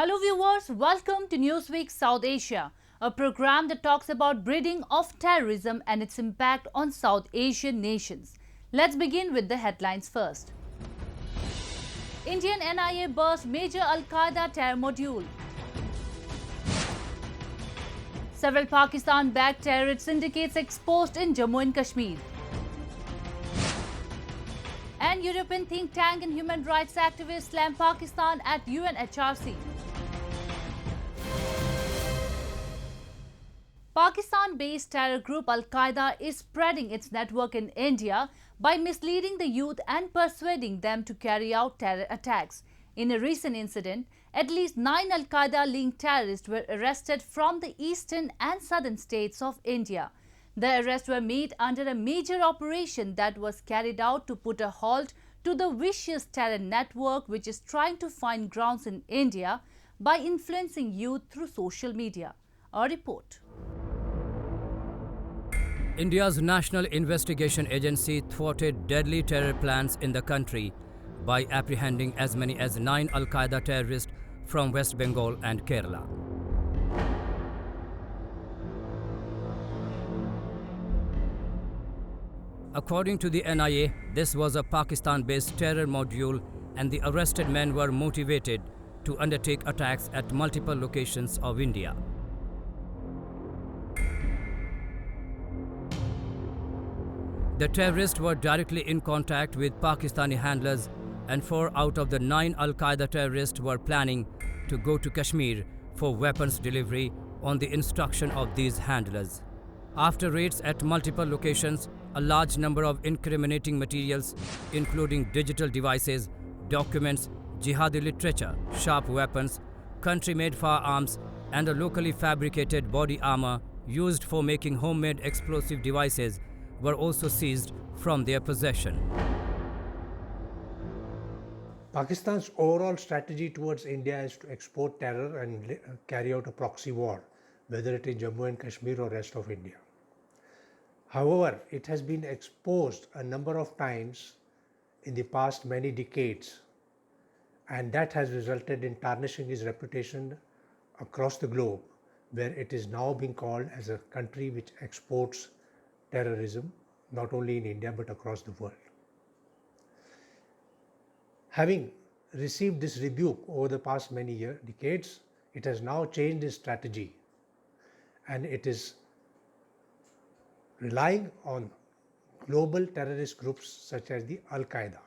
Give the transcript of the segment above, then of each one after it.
Hello viewers, welcome to Newsweek South Asia, a program that talks about breeding of terrorism and its impact on South Asian nations. Let's begin with the headlines first. Indian NIA burst major Al-Qaeda terror module. Several Pakistan-backed terrorist syndicates exposed in Jammu and Kashmir. And European think tank and human rights activists slam Pakistan at UNHRC. Pakistan-based terror group Al-Qaeda is spreading its network in India by misleading the youth and persuading them to carry out terror attacks. In a recent incident, at least 9 Al-Qaeda-linked terrorists were arrested from the eastern and southern states of India. The arrests were made under a major operation that was carried out to put a halt to the vicious terror network which is trying to find grounds in India by influencing youth through social media. A report. India's National Investigation Agency thwarted deadly terror plans in the country by apprehending as many as 9 Al-Qaeda terrorists from West Bengal and Kerala. According to the NIA, this was a Pakistan-based terror module and the arrested men were motivated to undertake attacks at multiple locations of India. The terrorists were directly in contact with Pakistani handlers, and 4 out of the 9 Al-Qaeda terrorists were planning to go to Kashmir for weapons delivery on the instruction of these handlers. After raids at multiple locations, a large number of incriminating materials, including digital devices, documents, jihadi literature, sharp weapons, country-made firearms, and a locally fabricated body armor used for making homemade explosive devices were also seized from their possession. Pakistan's overall strategy towards India is to export terror and carry out a proxy war, whether it is Jammu and Kashmir or rest of India. However, it has been exposed a number of times in the past many decades, and that has resulted in tarnishing its reputation across the globe, where it is now being called as a country which exports terrorism, not only in India but across the world. Having received this rebuke over the past many decades, it has now changed its strategy and it is relying on global terrorist groups such as the Al-Qaeda.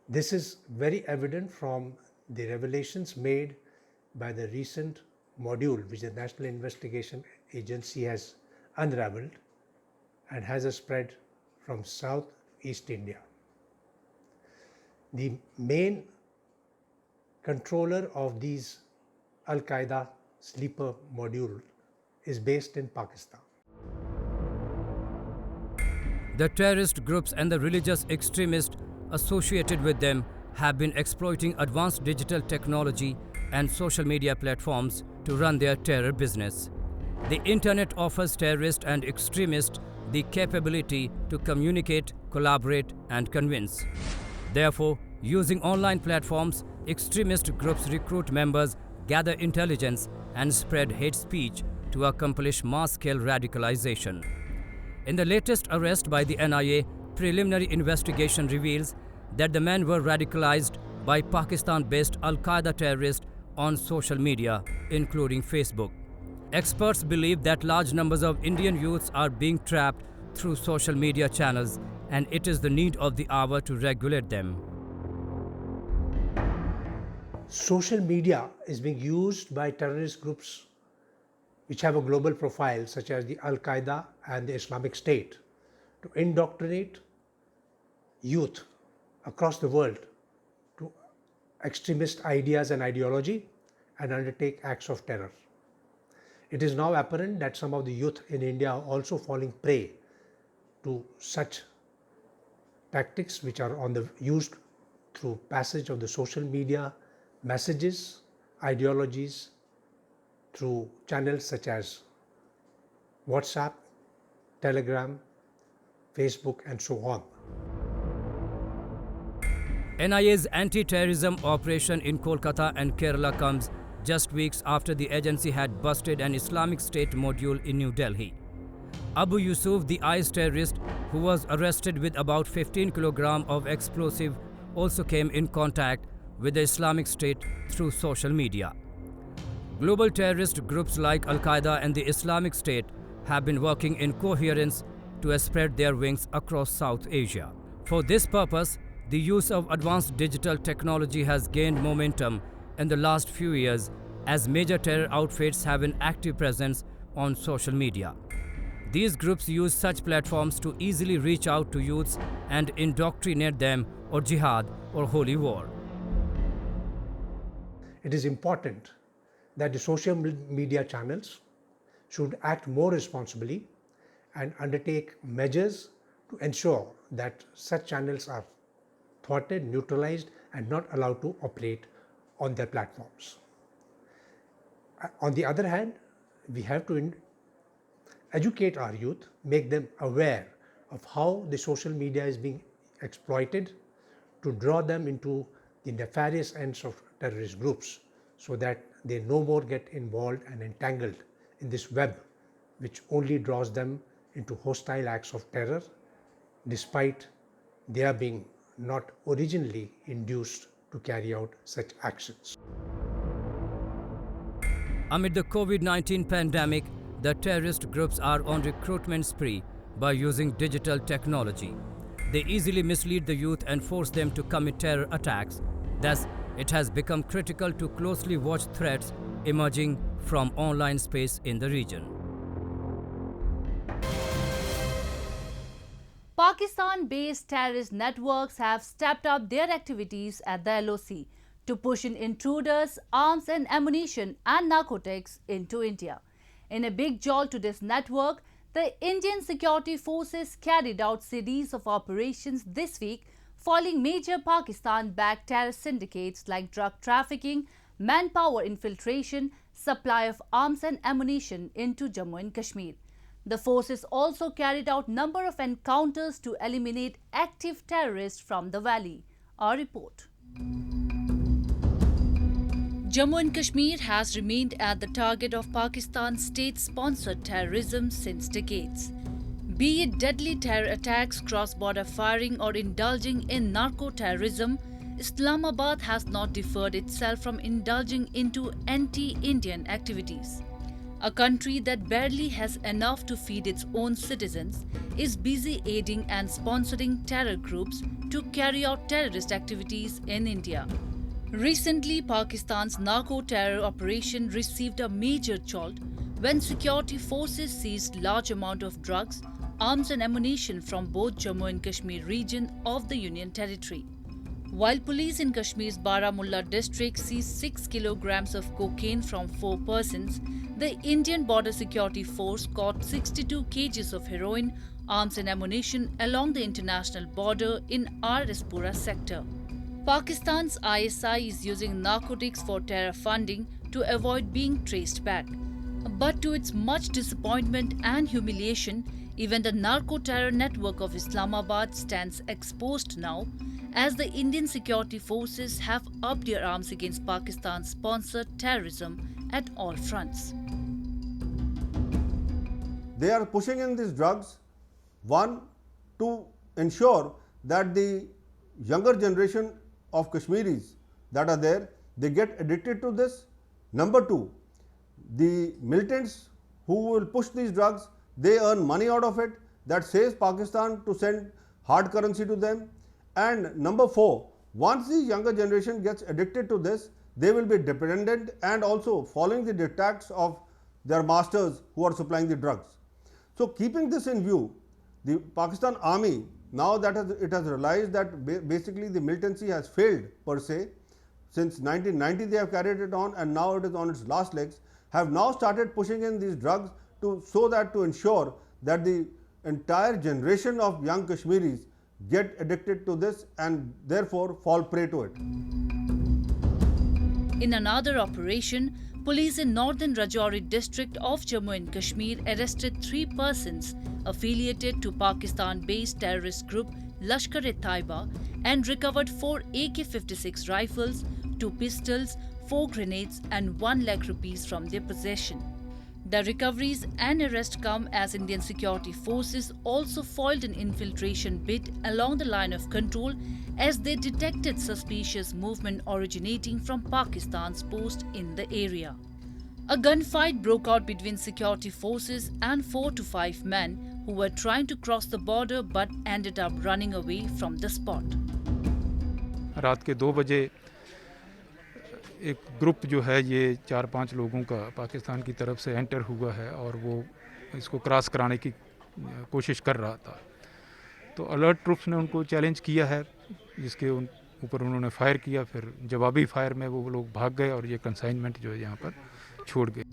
This is very evident from the revelations made by the recent module which the National Investigation Agency has unraveled and has a spread from southeast India. The main controller of these Al-Qaeda sleeper module is based in Pakistan. The terrorist groups and the religious extremists associated with them have been exploiting advanced digital technology and social media platforms to run their terror business. The internet offers terrorists and extremists the capability to communicate, collaborate, and convince. Therefore, using online platforms, extremist groups recruit members, gather intelligence, and spread hate speech to accomplish mass-scale radicalization. In the latest arrest by the NIA, preliminary investigation reveals that the men were radicalized by Pakistan-based Al-Qaeda terrorists on social media, including Facebook. Experts believe that large numbers of Indian youths are being trapped through social media channels, and it is the need of the hour to regulate them. Social media is being used by terrorist groups which have a global profile, such as the Al-Qaeda and the Islamic State, to indoctrinate youth across the world to extremist ideas and ideology and undertake acts of terror. It is now apparent that some of the youth in India are also falling prey to such tactics which are used through passage of the social media messages, ideologies, through channels such as WhatsApp, Telegram, Facebook, and so on. NIA's anti-terrorism operation in Kolkata and Kerala comes just weeks after the agency had busted an Islamic State module in New Delhi. Abu Yusuf, the IS terrorist who was arrested with about 15 kilograms of explosive, also came in contact with the Islamic State through social media. Global terrorist groups like Al-Qaeda and the Islamic State have been working in coherence to spread their wings across South Asia. For this purpose, the use of advanced digital technology has gained momentum in the last few years as major terror outfits have an active presence on social media. These groups use such platforms to easily reach out to youths and indoctrinate them or jihad or holy war. It is important that the social media channels should act more responsibly and undertake measures to ensure that such channels are thwarted, neutralized, and not allowed to operate on their platforms. On the other hand, we have to educate our youth, make them aware of how the social media is being exploited to draw them into the nefarious ends of terrorist groups, so that they no more get involved and entangled in this web which only draws them into hostile acts of terror, despite their being not originally induced to carry out such actions. Amid the COVID-19 pandemic, the terrorist groups are on recruitment spree by using digital technology. They easily mislead the youth and force them to commit terror attacks. Thus, it has become critical to closely watch threats emerging from online space in the region. Pakistan-based terrorist networks have stepped up their activities at the LOC to push in intruders, arms and ammunition and narcotics into India. In a big jolt to this network, the Indian security forces carried out series of operations this week foiling major Pakistan-backed terror syndicates like drug trafficking, manpower infiltration, supply of arms and ammunition into Jammu and Kashmir. The forces also carried out number of encounters to eliminate active terrorists from the valley. Our report. Jammu and Kashmir has remained at the target of Pakistan's state-sponsored terrorism since decades. Be it deadly terror attacks, cross-border firing or indulging in narco-terrorism, Islamabad has not deferred itself from indulging into anti-Indian activities. A country that barely has enough to feed its own citizens is busy aiding and sponsoring terror groups to carry out terrorist activities in India. Recently, Pakistan's narco-terror operation received a major jolt when security forces seized large amount of drugs, arms and ammunition from both Jammu and Kashmir region of the Union Territory. While police in Kashmir's Baramulla district seized 6 kilograms of cocaine from 4 persons, the Indian Border Security Force caught 62 kgs of heroin, arms and ammunition along the international border in Rispura sector. Pakistan's ISI is using narcotics for terror funding to avoid being traced back. But to its much disappointment and humiliation, even the narco-terror network of Islamabad stands exposed now, as the Indian security forces have upped their arms against Pakistan's sponsored terrorism at all fronts. They are pushing in these drugs, one, to ensure that the younger generation of Kashmiris that are there, they get addicted to this. Number two, the militants who will push these drugs, they earn money out of it. That saves Pakistan to send hard currency to them. And number four, once the younger generation gets addicted to this, they will be dependent and also following the dictats of their masters who are supplying the drugs. So keeping this in view, the Pakistan army, now that it has realized that basically the militancy has failed per se, since 1990 they have carried it on and now it is on its last legs, have now started pushing in these drugs to ensure that the entire generation of young Kashmiris get addicted to this and therefore fall prey to it. In another operation, police in northern Rajouri district of Jammu and Kashmir arrested 3 persons affiliated to Pakistan-based terrorist group Lashkar-e-Taiba, and recovered 4 AK-56 rifles, 2 pistols, 4 grenades and 1 lakh rupees from their possession. The recoveries and arrest come as Indian security forces also foiled an infiltration bid along the line of control as they detected suspicious movement originating from Pakistan's post in the area. A gunfight broke out between security forces and 4 to 5 men who were trying to cross the border but ended up running away from the spot. रात के 2 बजे एक group जो है ये 4-5 लोगों का पाकिस्तान की तरफ से एंटर हुआ है और वो इसको क्रॉस कराने की कोशिश कर रहा था। तो अलर्ट ट्रूप्स ने उनको चैलेंज किया है, जिसके ऊपर उन्होंने फायर किया। फिर जवाबी फायर में वो लोग भाग गए और ये कंसाइनमेंट जो है यहाँ पर छोड़ गए।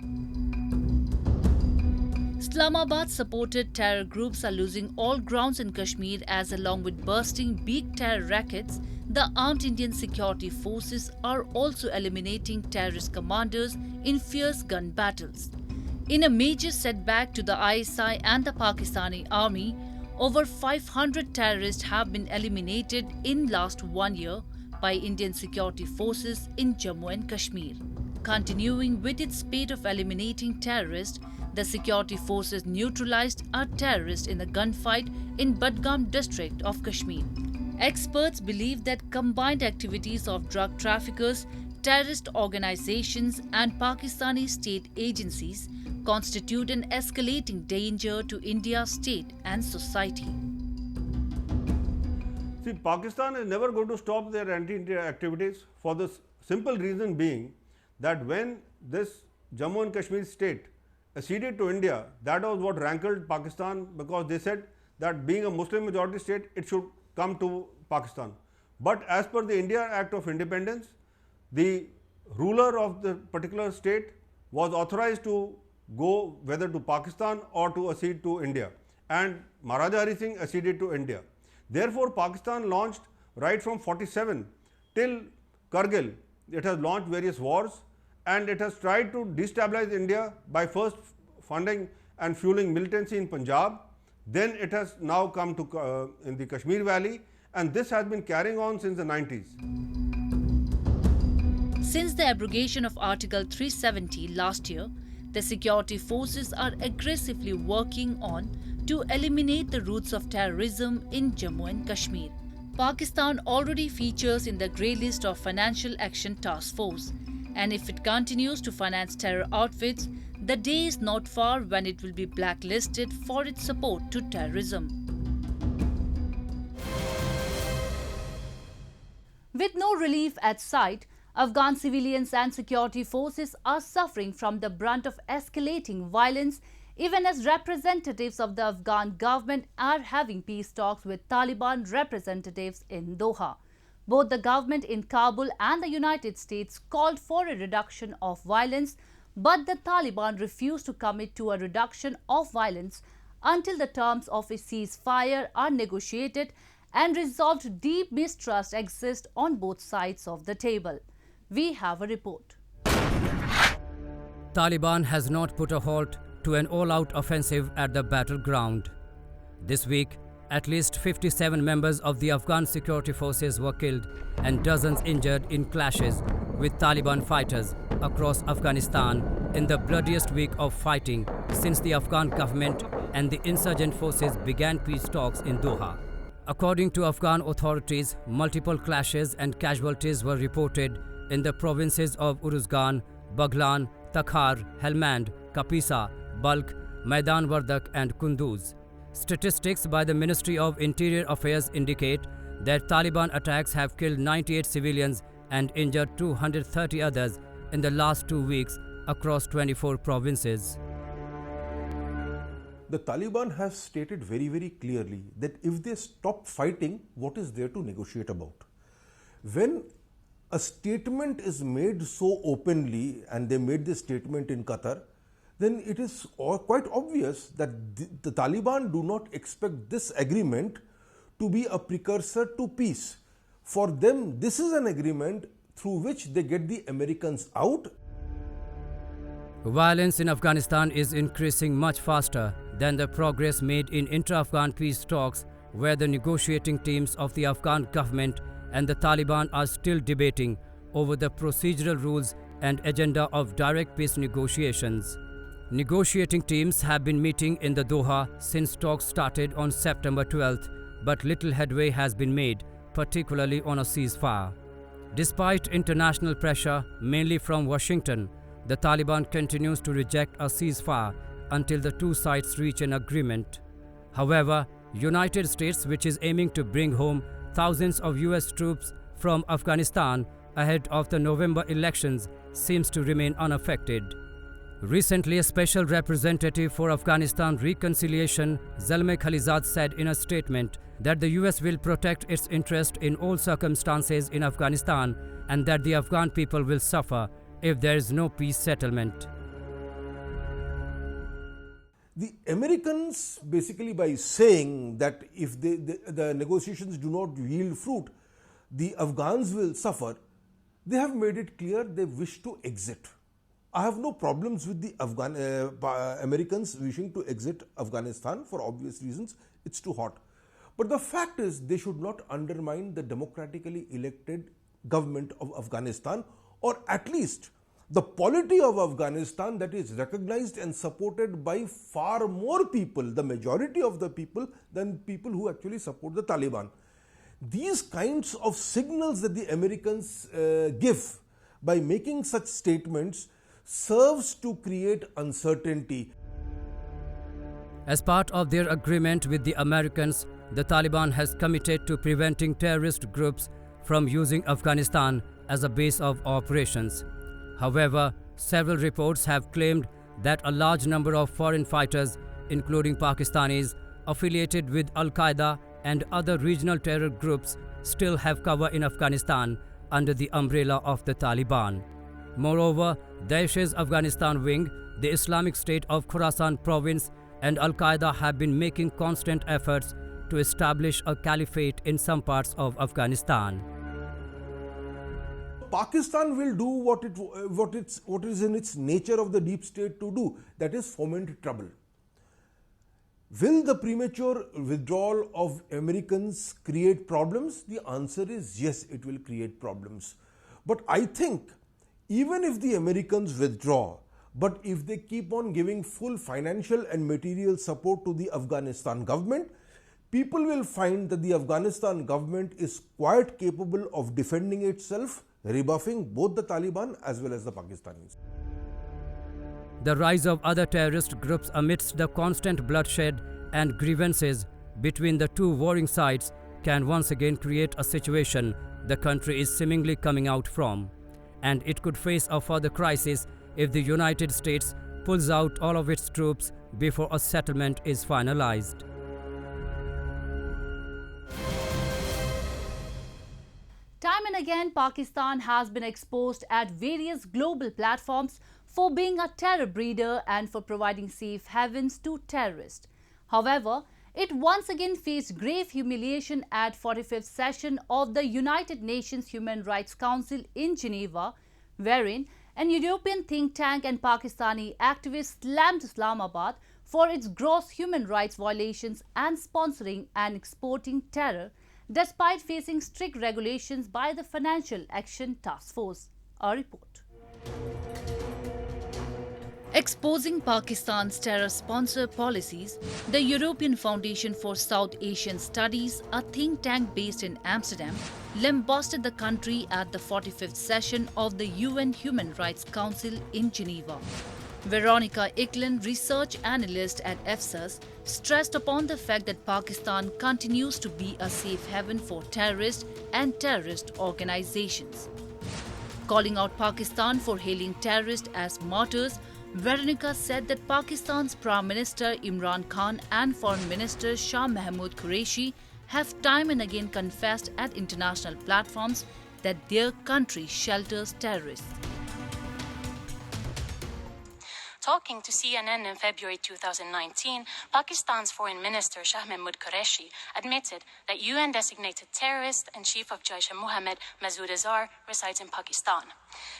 Islamabad supported terror groups are losing all grounds in Kashmir as along with bursting big terror rackets, the armed Indian security forces are also eliminating terrorist commanders in fierce gun battles. In a major setback to the ISI and the Pakistani army, over 500 terrorists have been eliminated in last 1 year by Indian security forces in Jammu and Kashmir. Continuing with its spate of eliminating terrorists, the security forces neutralized a terrorist in a gunfight in Budgam district of Kashmir. Experts believe that combined activities of drug traffickers, terrorist organizations and Pakistani state agencies constitute an escalating danger to India's state and society. See, Pakistan is never going to stop their anti-India activities for the simple reason being that when this Jammu and Kashmir state acceded to India, that was what rankled Pakistan, because they said that being a Muslim majority state, it should come to Pakistan. But as per the India Act of Independence, the ruler of the particular state was authorized to go whether to Pakistan or to accede to India, and Maharaja Hari Singh acceded to India. Therefore, Pakistan launched right from 47 till Kargil, it has launched various wars, and it has tried to destabilize India by first funding and fueling militancy in Punjab. Then it has now come to in the Kashmir Valley, and this has been carrying on since the 90s. Since the abrogation of Article 370 last year, the security forces are aggressively working on to eliminate the roots of terrorism in Jammu and Kashmir. Pakistan already features in the grey list of Financial Action Task Force, and if it continues to finance terror outfits, the day is not far when it will be blacklisted for its support to terrorism. With no relief at sight, Afghan civilians and security forces are suffering from the brunt of escalating violence, even as representatives of the Afghan government are having peace talks with Taliban representatives in Doha. Both the government in Kabul and the United States called for a reduction of violence, but the Taliban refused to commit to a reduction of violence until the terms of a ceasefire are negotiated and resolved. Deep mistrust exists on both sides of the table. We have a report. Taliban has not put a halt to an all-out offensive at the battleground. This week, at least 57 members of the Afghan security forces were killed and dozens injured in clashes with Taliban fighters across Afghanistan in the bloodiest week of fighting since the Afghan government and the insurgent forces began peace talks in Doha. According to Afghan authorities, multiple clashes and casualties were reported in the provinces of Uruzgan, Baghlan, Takhar, Helmand, Kapisa, Balkh, Maidan Wardak and Kunduz. Statistics by the Ministry of Interior Affairs indicate that Taliban attacks have killed 98 civilians and injured 230 others in the last 2 weeks across 24 provinces. The Taliban has stated very, very clearly that if they stop fighting, what is there to negotiate about? When a statement is made so openly, and they made this statement in Qatar, then it is quite obvious that the Taliban do not expect this agreement to be a precursor to peace. For them, this is an agreement through which they get the Americans out. Violence in Afghanistan is increasing much faster than the progress made in intra-Afghan peace talks where the negotiating teams of the Afghan government and the Taliban are still debating over the procedural rules and agenda of direct peace negotiations. Negotiating teams have been meeting in the Doha since talks started on September 12th, but little headway has been made, particularly on a ceasefire. Despite international pressure, mainly from Washington, the Taliban continues to reject a ceasefire until the two sides reach an agreement. However, United States, which is aiming to bring home thousands of US troops from Afghanistan ahead of the November elections, seems to remain unaffected. Recently, a special representative for Afghanistan reconciliation, Zalmay Khalilzad, said in a statement that the US will protect its interest in all circumstances in Afghanistan and that the Afghan people will suffer if there is no peace settlement. The Americans, basically by saying that if the negotiations do not yield fruit, the Afghans will suffer, they have made it clear they wish to exit. I have no problems with the Americans wishing to exit Afghanistan for obvious reasons. It's too hot. But the fact is, they should not undermine the democratically elected government of Afghanistan, or at least the polity of Afghanistan that is recognized and supported by far more people, the majority of the people, than people who actually support the Taliban. These kinds of signals that the Americans give by making such statements serves to create uncertainty. As part of their agreement with the Americans, the Taliban has committed to preventing terrorist groups from using Afghanistan as a base of operations. However, several reports have claimed that a large number of foreign fighters, including Pakistanis affiliated with Al-Qaeda and other regional terror groups, still have cover in Afghanistan under the umbrella of the Taliban. Moreover, Daesh's Afghanistan wing, the Islamic State of Khorasan province, and Al-Qaeda have been making constant efforts to establish a caliphate in some parts of Afghanistan. Pakistan will do what is in its nature of the deep state to do, that is foment trouble. Will the premature withdrawal of Americans create problems? The answer is yes, it will create problems. But I think even if the Americans withdraw, but if they keep on giving full financial and material support to the Afghanistan government, people will find that the Afghanistan government is quite capable of defending itself, rebuffing both the Taliban as well as the Pakistanis. The rise of other terrorist groups amidst the constant bloodshed and grievances between the two warring sides can once again create a situation the country is seemingly coming out from. And it could face a further crisis if the United States pulls out all of its troops before a settlement is finalized. Time and again, Pakistan has been exposed at various global platforms for being a terror breeder and for providing safe havens to terrorists. However, it once again faced grave humiliation at 45th session of the United Nations Human Rights Council in Geneva, wherein an European think tank and Pakistani activists slammed Islamabad for its gross human rights violations and sponsoring and exporting terror, despite facing strict regulations by the Financial Action Task Force. A report. Exposing Pakistan's terror sponsor policies, the European Foundation for South Asian Studies, a think tank based in Amsterdam, lambasted the country at the 45th session of the UN Human Rights Council in Geneva. Veronica Eklund, research analyst at EFSAS, stressed upon the fact that Pakistan continues to be a safe haven for terrorists and terrorist organizations. Calling out Pakistan for hailing terrorists as martyrs, Veronica said that Pakistan's Prime Minister Imran Khan and Foreign Minister Shah Mahmood Qureshi have time and again confessed at international platforms that their country shelters terrorists. Talking to CNN in February 2019, Pakistan's Foreign Minister Shah Mahmood Qureshi admitted that UN-designated terrorist and chief of Jaish-e-Mohammed Masood Azhar resides in Pakistan.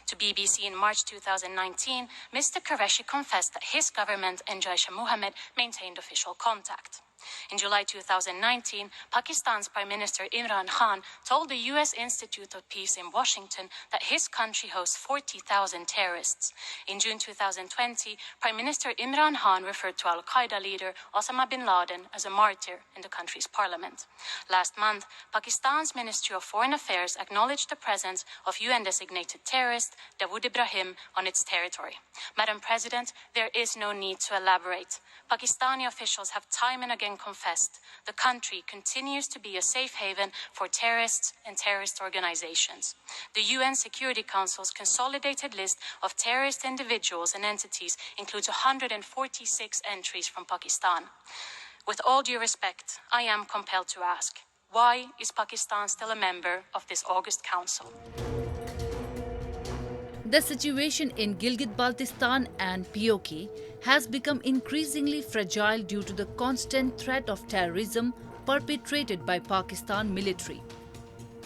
To BBC in March 2019, Mr. Qureshi confessed that his government and Jaish-e-Mohammed maintained official contact. In July 2019, Pakistan's Prime Minister Imran Khan told the U.S. Institute of Peace in Washington that his country hosts 40,000 terrorists. In June 2020, Prime Minister Imran Khan referred to Al-Qaeda leader Osama bin Laden as a martyr in the country's parliament. Last month, Pakistan's Ministry of Foreign Affairs acknowledged the presence of UN-designated terrorist Dawood Ibrahim on its territory. Madam President, there is no need to elaborate. Pakistani officials have time and again confessed the country continues to be a safe haven for terrorists and terrorist organizations. The UN Security Council's consolidated list of terrorist individuals and entities includes 146 entries from Pakistan. With all due respect, I am compelled to ask, why is Pakistan still a member of this August Council? The situation in Gilgit-Baltistan and POK has become increasingly fragile due to the constant threat of terrorism perpetrated by Pakistan military.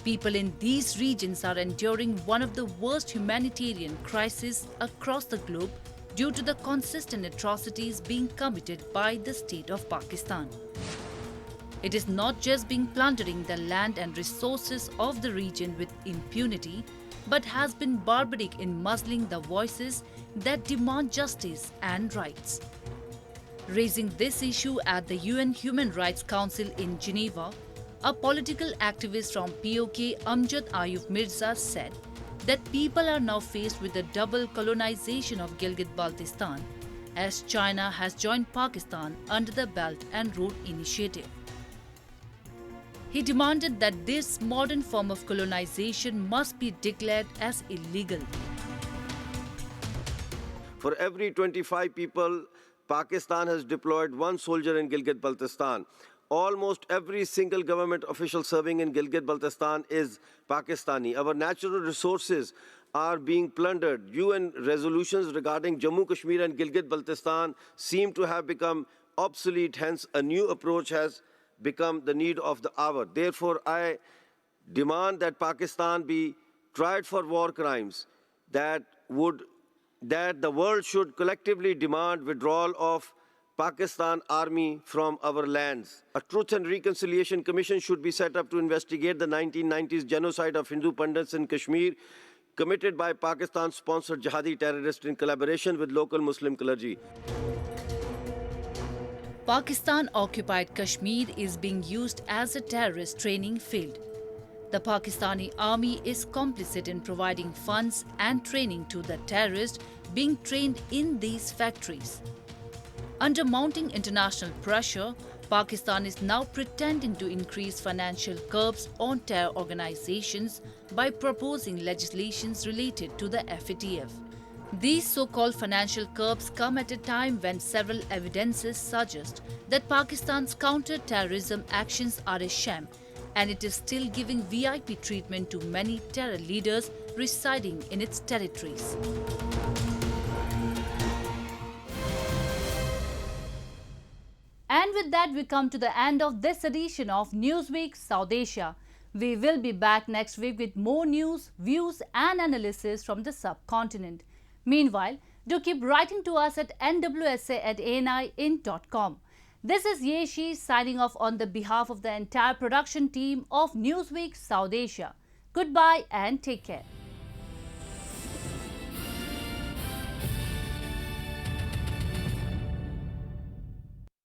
People in these regions are enduring one of the worst humanitarian crises across the globe due to the consistent atrocities being committed by the state of Pakistan. It is not just being plundering the land and resources of the region with impunity, but has been barbaric in muzzling the voices that demand justice and rights. Raising this issue at the UN Human Rights Council in Geneva, a political activist from POK, Amjad Ayub Mirza, said that people are now faced with the double colonization of Gilgit-Baltistan, as China has joined Pakistan under the Belt and Road Initiative. He demanded that this modern form of colonization must be declared as illegal. For every 25 people, Pakistan has deployed one soldier in Gilgit-Baltistan. Almost every single government official serving in Gilgit-Baltistan is Pakistani. Our natural resources are being plundered. UN resolutions regarding Jammu, Kashmir and Gilgit-Baltistan seem to have become obsolete. Hence, a new approach has become the need of the hour. Therefore, I demand that Pakistan be tried for war crimes, that the world should collectively demand withdrawal of Pakistan army from our lands. A Truth and Reconciliation Commission should be set up to investigate the 1990s genocide of Hindu Pandits in Kashmir, committed by Pakistan-sponsored jihadi terrorists in collaboration with local Muslim clergy. Pakistan-occupied Kashmir is being used as a terrorist training field. The Pakistani army is complicit in providing funds and training to the terrorists being trained in these factories. Under mounting international pressure, Pakistan is now pretending to increase financial curbs on terror organizations by proposing legislations related to the FATF. These so-called financial curbs come at a time when several evidences suggest that Pakistan's counter-terrorism actions are a sham, and it is still giving VIP treatment to many terror leaders residing in its territories. And with that, we come to the end of this edition of Newsweek South Asia. We will be back next week with more news, views and analysis from the subcontinent. Meanwhile, do keep writing to us at nwsa@ani.com. This is Yeshi signing off on the behalf of the entire production team of Newsweek South Asia. Goodbye and take care.